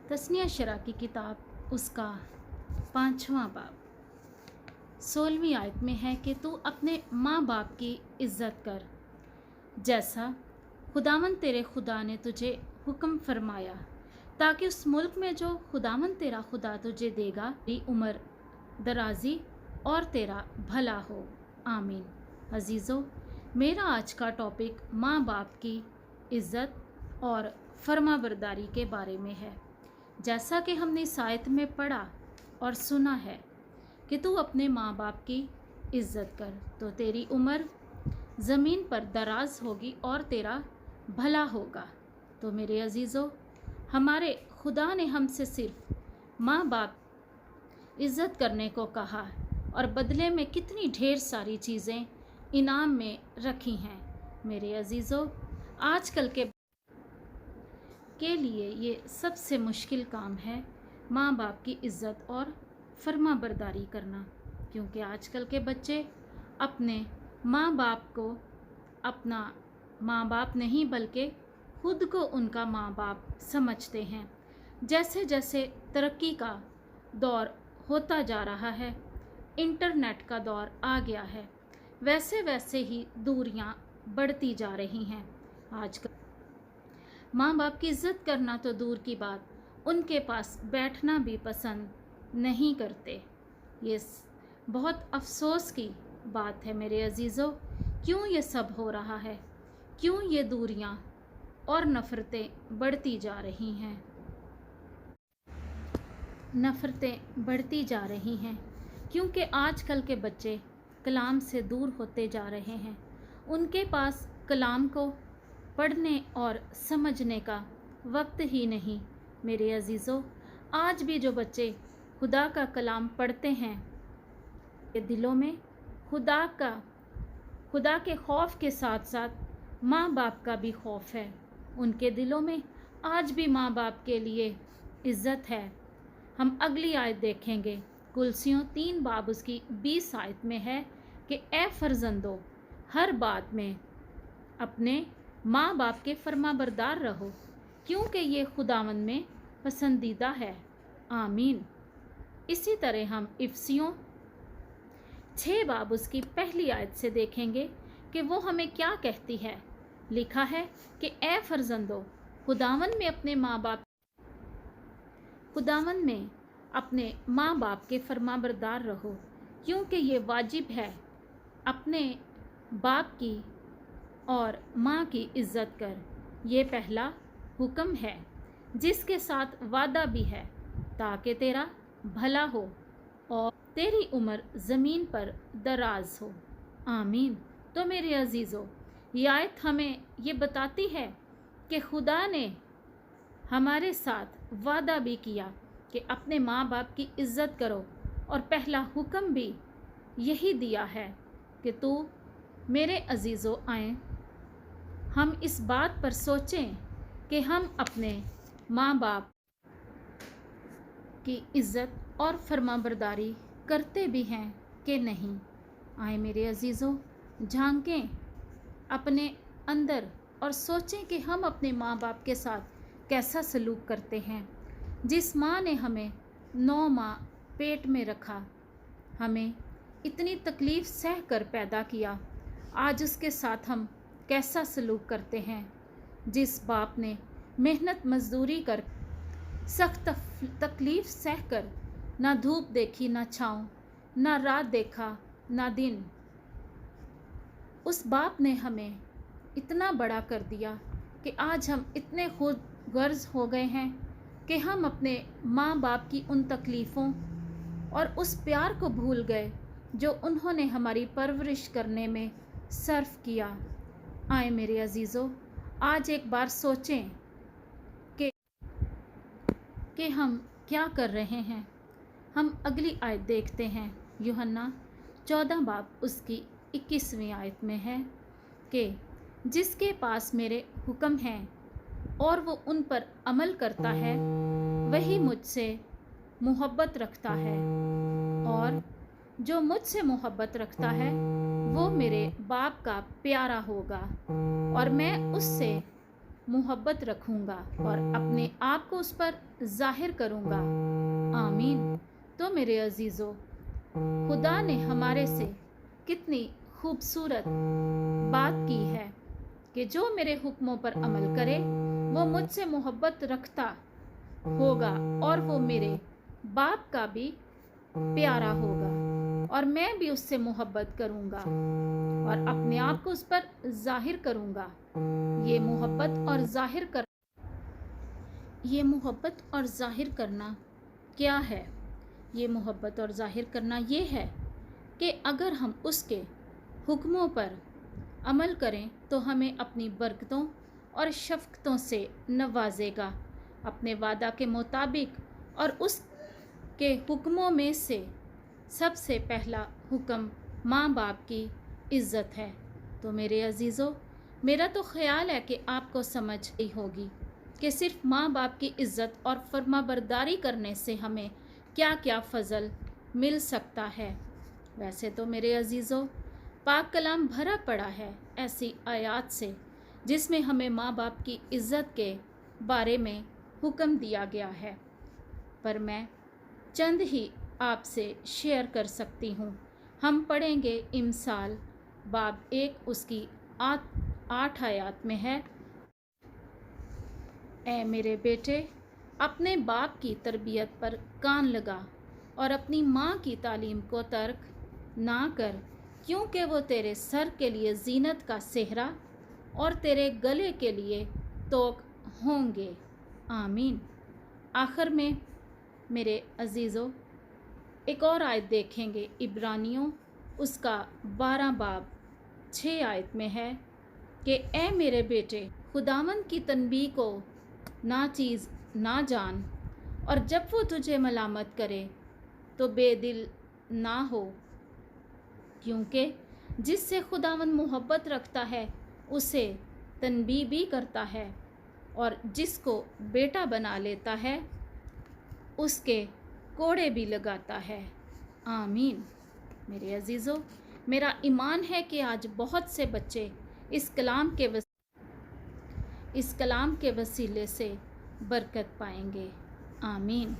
तस्निया शरा की किताब उसका 5वां बाब 16वीं आयत में है कि तू अपने माँ बाप की इज़्ज़त कर जैसा खुदावन तेरे खुदा ने तुझे हुक्म फरमाया, ताकि उस मुल्क में जो खुदावन तेरा खुदा तुझे देगा तेरी उम्र दराजी और तेरा भला हो। आमीन। अजीज़ों, मेरा आज का टॉपिक माँ बाप की इज़्ज़त और फर्माबरदारी के बारे में है। जैसा कि हमने इस आयत में पढ़ा और सुना है कि तू अपने माँ बाप की इज़्ज़त कर तो तेरी उम्र ज़मीन पर दराज होगी और तेरा भला होगा। तो मेरे अजीज़ों, हमारे खुदा ने हमसे सिर्फ माँ बाप इज़्ज़त करने को कहा और बदले में कितनी ढेर सारी चीज़ें इनाम में रखी हैं। मेरे अजीज़ों, आजकल के लिए ये सबसे मुश्किल काम है माँ बाप की इज़्ज़त और फर्माबरदारी करना, क्योंकि आजकल के बच्चे अपने माँ बाप को अपना माँ बाप नहीं बल्कि खुद को उनका माँ बाप समझते हैं। जैसे जैसे तरक्की का दौर होता जा रहा है, इंटरनेट का दौर आ गया है, वैसे वैसे ही दूरियां बढ़ती जा रही हैं। आजकल माँ बाप की इज़्ज़त करना तो दूर की बात, उनके पास बैठना भी पसंद नहीं करते। ये बहुत अफसोस की बात है मेरे अजीज़ों। क्यों ये सब हो रहा है? क्यों ये दूरियां और नफ़रतें बढ़ती जा रही हैं? नफ़रतें बढ़ती जा रही हैं क्योंकि आजकल के बच्चे कलाम से दूर होते जा रहे हैं। उनके पास कलाम को पढ़ने और समझने का वक्त ही नहीं। मेरे अजीज़ों, आज भी जो बच्चे खुदा का कलाम पढ़ते हैं, के दिलों में खुदा के खौफ के साथ साथ माँ बाप का भी खौफ है। उनके दिलों में आज भी माँ बाप के लिए इज़्ज़त है। हम अगली आयत देखेंगे, कुलसियों 3 बाब उसकी 20 आयत में है कि ए फर्जंदो, हर बात में अपने माँ बाप के फरमाबरदार रहो, क्योंकि ये खुदावन में पसंदीदा है। आमीन। इसी तरह हम इफ्सियों 6 बाब उसकी पहली आयत से देखेंगे कि वो हमें क्या कहती है। लिखा है कि ए फर्जंदो, खुदावन में अपने माँ बाप के फरमाबरदार रहो, क्योंकि ये वाजिब है। अपने बाप की और माँ की इज़्ज़त कर, ये पहला हुक्म है, जिसके साथ वादा भी है, ताकि तेरा भला हो और तेरी उम्र ज़मीन पर दराज हो। आमीन। तो मेरे अजीज़ों, ये आयत हमें ये बताती है कि खुदा ने हमारे साथ वादा भी किया कि अपने माँ बाप की इज़्ज़त करो, और पहला हुक्म भी यही दिया है कि तू मेरे अजीज़ों आएँ, हम इस बात पर सोचें कि हम अपने माँ बाप की इज़्ज़त और फरमाबरदारी करते भी हैं कि नहीं। आए मेरे अजीज़ों, झांकें अपने अंदर और सोचें कि हम अपने माँ बाप के साथ कैसा सलूक करते हैं। जिस माँ ने हमें 9 माह पेट में रखा, हमें इतनी तकलीफ़ सह कर पैदा किया, आज उसके साथ हम कैसा सलूक करते हैं। जिस बाप ने मेहनत मजदूरी कर सख्त तकलीफ़ सह कर ना धूप देखी ना छाँव, ना रात देखा ना दिन, उस बाप ने हमें इतना बड़ा कर दिया कि आज हम इतने खुद गर्ज हो गए हैं कि हम अपने माँ बाप की उन तकलीफ़ों और उस प्यार को भूल गए जो उन्होंने हमारी परवरिश करने में सर्फ किया। आए मेरे अजीज़ों, आज एक बार सोचें कि हम क्या कर रहे हैं। हम अगली आयत देखते हैं, यूहन्ना 14 बाब उसकी 21वीं आयत में है कि जिसके पास मेरे हुक्म हैं और वो उन पर अमल करता है, वही मुझसे मोहब्बत रखता है, और जो मुझसे मोहब्बत रखता है वो मेरे बाप का प्यारा होगा, और मैं उससे محبت رکھوں گا اور اپنے آپ کو اس پر ظاہر کروں گا۔ آمین۔ تو میرے عزیزو، خدا نے ہمارے سے کتنی خوبصورت بات کی ہے کہ جو میرے حکموں پر عمل کرے وہ مجھ سے محبت رکھتا ہوگا اور وہ میرے باپ کا بھی پیارا ہوگا، اور میں بھی اس سے محبت کروں گا اور اپنے آپ کو اس پر ظاہر کروں گا۔ یہ محبت اور ظاہر کرنا کیا ہے؟ یہ محبت اور ظاہر کرنا یہ ہے کہ اگر ہم اس کے حکموں پر عمل کریں تو ہمیں اپنی برکتوں اور شفقتوں سے نوازے گا اپنے وعدہ کے مطابق۔ اور اس کے حکموں میں سے سب سے پہلا حکم ماں باپ کی عزت ہے۔ تو میرے عزیزو، میرا تو خیال ہے کہ آپ کو سمجھ گئی ہوگی کہ صرف ماں باپ کی عزت اور فرما برداری کرنے سے ہمیں کیا کیا فضل مل سکتا ہے۔ ویسے تو میرے عزیزو، پاک کلام بھرا پڑا ہے ایسی آیات سے جس میں ہمیں ماں باپ کی عزت کے بارے میں حکم دیا گیا ہے، پر میں چند ہی آپ سے شیئر کر سکتی ہوں۔ ہم پڑھیں گے امثال باب 1 اس کی 8 آیات میں ہے، اے میرے بیٹے، اپنے باپ کی تربیت پر کان لگا اور اپنی ماں کی تعلیم کو ترک نہ کر، کیونکہ وہ تیرے سر کے لیے زینت کا سہرا اور تیرے گلے کے لیے توق ہوں گے۔ آمین۔ آخر میں میرے عزیزو ایک اور آیت دیکھیں گے، عبرانیوں اس کا 12 باب 6 آیت میں ہے کہ اے میرے بیٹے، خداوند کی تنبیہ کو ناچیز نہ جان، اور جب وہ تجھے ملامت کرے تو بے دل نہ ہو، کیونکہ جس سے خداوند محبت رکھتا ہے اسے تنبیہ بھی کرتا ہے، اور جس کو بیٹا بنا لیتا ہے اس کے کوڑے بھی لگاتا ہے۔ آمین۔ میرے عزیزو، میرا ایمان ہے کہ آج بہت سے بچے اس کلام کے وسیلے سے برکت پائیں گے۔ آمین۔